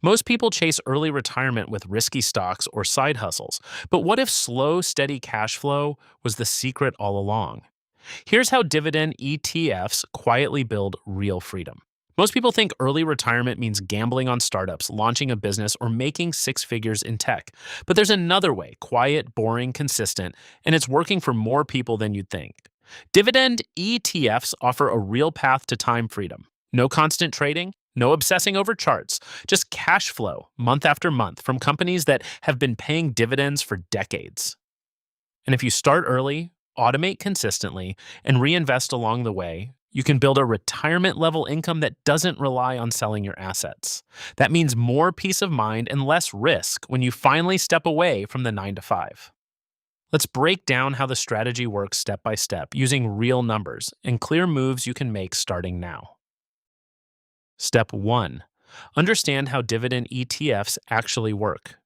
Most people chase early retirement with risky stocks or side hustles, but what if slow, steady cash flow was the secret all along? Here's how dividend ETFs quietly build real freedom. Most people think early retirement means gambling on startups, launching a business, or making six figures in tech. But there's another way, quiet, boring, consistent, and it's working for more people than you'd think. Dividend ETFs offer a real path to time freedom. No constant trading, no obsessing over charts, just cash flow month after month from companies that have been paying dividends for decades. And if you start early, automate consistently, and reinvest along the way, you can build a retirement level income that doesn't rely on selling your assets. That means more peace of mind and less risk when you finally step away from the 9 to 5. Let's break down how the strategy works step by step using real numbers and clear moves you can make starting now. Step 1. Understand how dividend ETFs actually work.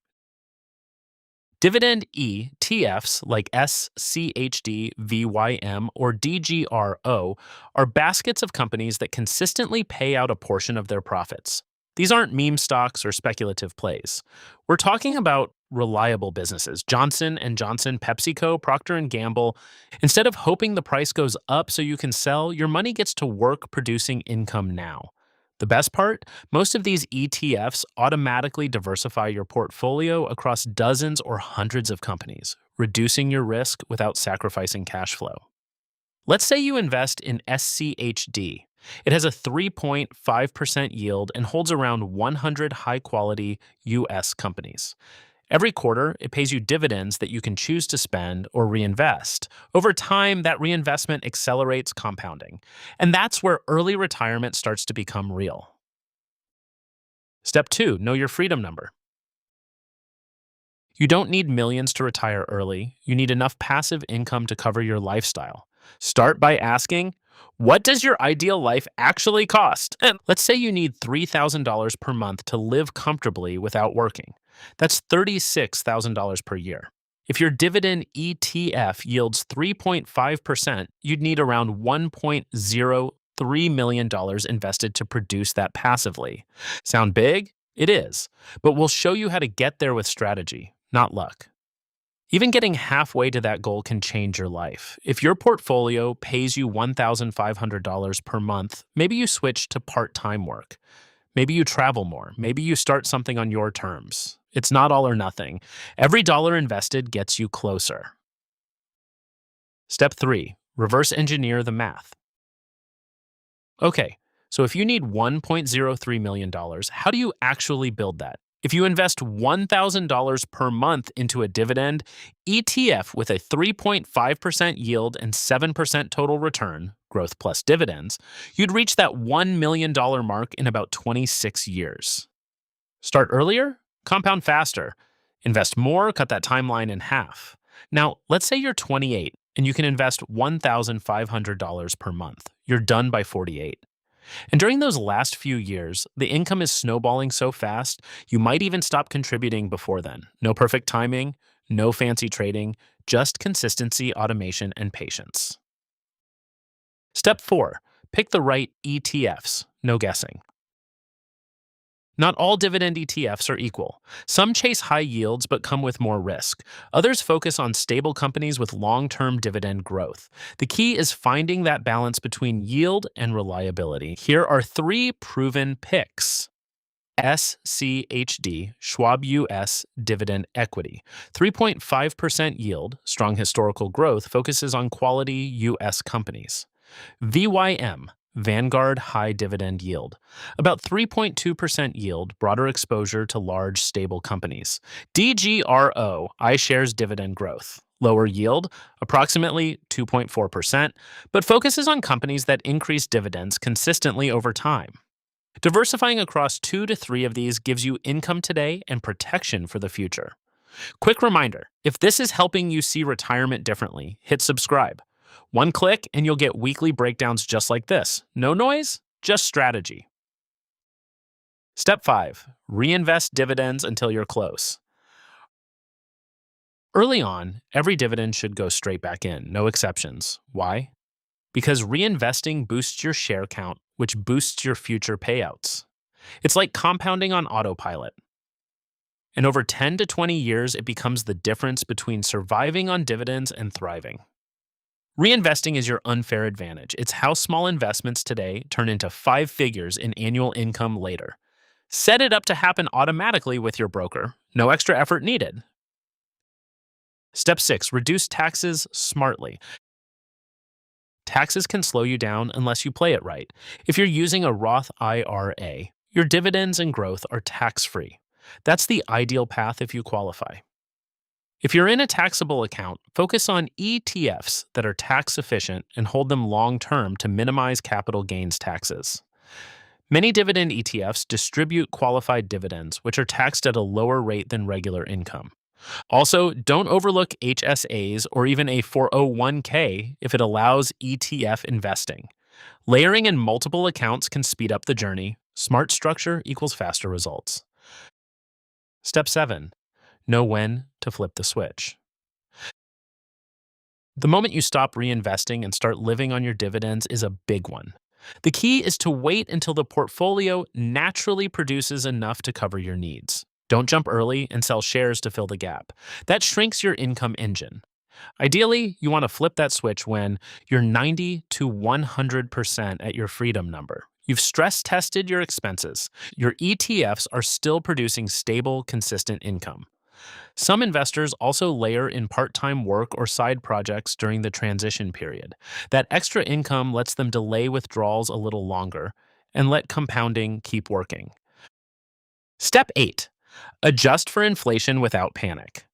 Dividend ETFs like SCHD, VYM, or DGRO are baskets of companies that consistently pay out a portion of their profits. These aren't meme stocks or speculative plays. We're talking about reliable businesses. Johnson & Johnson, PepsiCo, Procter & Gamble. Instead of hoping the price goes up so you can sell, your money gets to work producing income now. The best part? Most of these ETFs automatically diversify your portfolio across dozens or hundreds of companies, reducing your risk without sacrificing cash flow. Let's say you invest in SCHD. It has a 3.5% yield and holds around 100 high-quality U.S. companies. Every quarter, it pays you dividends that you can choose to spend or reinvest. Over time, that reinvestment accelerates compounding. And that's where early retirement starts to become real. Step 2, know your freedom number. You don't need millions to retire early. You need enough passive income to cover your lifestyle. Start by asking, what does your ideal life actually cost? And let's say you need $3,000 per month to live comfortably without working. That's $36,000 per year. If your dividend ETF yields 3.5%, you'd need around $1.03 million invested to produce that passively. Sound big? It is, but we'll show you how to get there with strategy, not luck. Even getting halfway to that goal can change your life. If your portfolio pays you $1,500 per month, maybe you switch to part-time work. Maybe you travel more. Maybe you start something on your terms. It's not all or nothing. Every dollar invested gets you closer. Step 3. Reverse engineer the math. Okay, so if you need $1.03 million, how do you actually build that? If you invest $1,000 per month into a dividend ETF with a 3.5% yield and 7% total return, growth plus dividends, you'd reach that $1 million mark in about 26 years. Start earlier? Compound faster. Invest more, cut that timeline in half. Now, let's say you're 28 and you can invest $1,500 per month. You're done by 48. And during those last few years, the income is snowballing so fast, you might even stop contributing before then. No perfect timing, no fancy trading, just consistency, automation, and patience. Step 4. Pick the right ETFs. No guessing. Not all dividend ETFs are equal. Some chase high yields but come with more risk. Others focus on stable companies with long-term dividend growth. The key is finding that balance between yield and reliability. Here are 3 proven picks. SCHD, Schwab US Dividend Equity. 3.5% yield, strong historical growth, focuses on quality U.S. companies. VYM, Vanguard High Dividend Yield. About 3.2% yield, broader exposure to large, stable companies. DGRO, iShares Dividend Growth. Lower yield, approximately 2.4%, but focuses on companies that increase dividends consistently over time. Diversifying across 2 to 3 of these gives you income today and protection for the future. Quick reminder, if this is helping you see retirement differently, hit subscribe. One click and you'll get weekly breakdowns just like this. No noise, just strategy. Step 5. Reinvest dividends until you're close. Early on, every dividend should go straight back in, no exceptions. Why? Because reinvesting boosts your share count, which boosts your future payouts. It's like compounding on autopilot. And over 10 to 20 years, it becomes the difference between surviving on dividends and thriving. Reinvesting is your unfair advantage. It's how small investments today turn into five figures in annual income later. Set it up to happen automatically with your broker. No extra effort needed. Step 6. Reduce taxes smartly. Taxes can slow you down unless you play it right. If you're using a Roth IRA, your dividends and growth are tax-free. That's the ideal path if you qualify. If you're in a taxable account, focus on ETFs that are tax efficient and hold them long term to minimize capital gains taxes. Many dividend ETFs distribute qualified dividends, which are taxed at a lower rate than regular income. Also, don't overlook HSAs or even a 401k if it allows ETF investing. Layering in multiple accounts can speed up the journey. Smart structure equals faster results. Step 7. Know when to flip the switch. The moment you stop reinvesting and start living on your dividends is a big one. The key is to wait until the portfolio naturally produces enough to cover your needs. Don't jump early and sell shares to fill the gap. That shrinks your income engine. Ideally, you want to flip that switch when you're 90 to 100% at your freedom number. You've stress tested your expenses. Your ETFs are still producing stable, consistent income. Some investors also layer in part-time work or side projects during the transition period. That extra income lets them delay withdrawals a little longer and let compounding keep working. Step 8. Adjust for inflation without panic.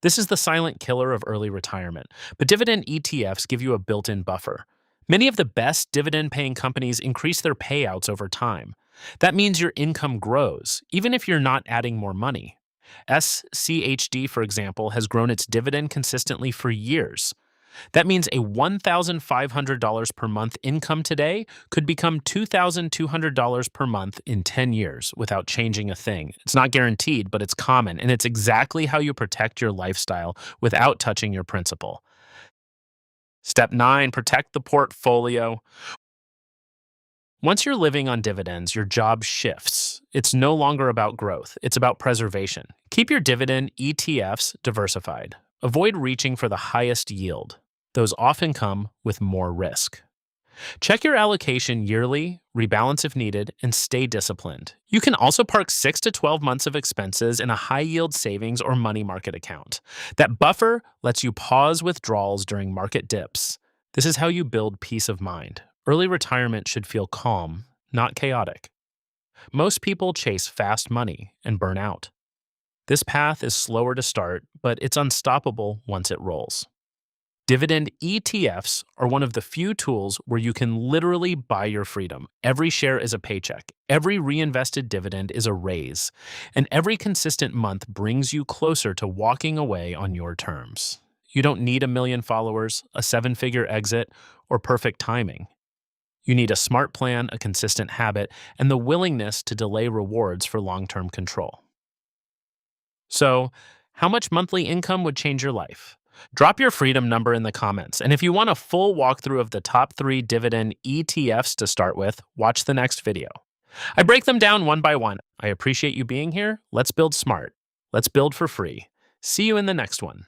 This is the silent killer of early retirement, but dividend ETFs give you a built-in buffer. Many of the best dividend-paying companies increase their payouts over time. That means your income grows, even if you're not adding more money. SCHD, for example, has grown its dividend consistently for years. That means a $1,500 per month income today could become $2,200 per month in 10 years without changing a thing. It's not guaranteed, but it's common, and it's exactly how you protect your lifestyle without touching your principal. Step 9, protect the portfolio. Once you're living on dividends, your job shifts. It's no longer about growth, it's about preservation. Keep your dividend ETFs diversified. Avoid reaching for the highest yield. Those often come with more risk. Check your allocation yearly, rebalance if needed, and stay disciplined. You can also park 6 to 12 months of expenses in a high-yield savings or money market account. That buffer lets you pause withdrawals during market dips. This is how you build peace of mind. Early retirement should feel calm, not chaotic. Most people chase fast money and burn out. This path is slower to start, but it's unstoppable once it rolls. Dividend ETFs are one of the few tools where you can literally buy your freedom. Every share is a paycheck, every reinvested dividend is a raise, and every consistent month brings you closer to walking away on your terms. You don't need a million followers, a seven-figure exit, or perfect timing. You need a smart plan, a consistent habit, and the willingness to delay rewards for long-term control. So, how much monthly income would change your life? Drop your freedom number in the comments, and if you want a full walkthrough of the top 3 dividend ETFs to start with, watch the next video. I break them down one by one. I appreciate you being here. Let's build smart. Let's build for free. See you in the next one.